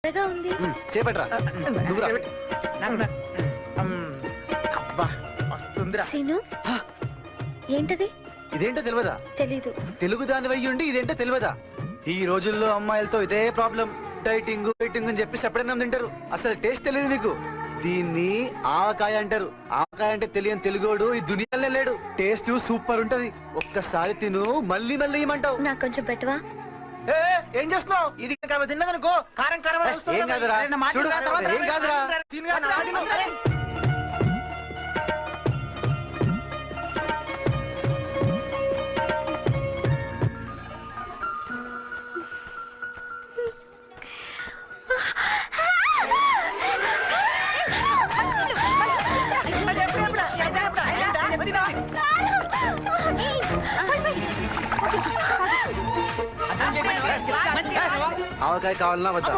ఉంది. చేపట్రా అబ్బా వస్తుందిరా. సీను ఏంటది? ఇదేంటో తెలియదా? తెలీదు. తెలుగు దాని వయ్యుండి ఇదేంటో తెలియదా? ఈ రోజుల్లో అమ్మాయిలతో ఇదే ప్రాబ్లం. డైటింగ్ వెయిటింగ్ అని చెప్పి ఎప్పుడైనా తింటారు, అసలు టేస్ట్ తెలియదు మీకు. దీన్ని ఆవకాయ అంటారు. ఆవకాయ అంటే తెలియని తెలుగోడు ఈ దునియాలో లేడు. టేస్ట్ సూపర్ ఉంటది. ఒక్కసారి తిను మళ్ళీ మళ్ళీ ఇమ్మంటావు. నాకు కొంచెం పెట్టవా? ఏం చేస్తున్నావు? ఇది తిన్నదనుకో కారం కారం ఏం కాదురా, చూడు, ఏం కాదురా. ఆవకాయ కావాలన్నా వద్దా?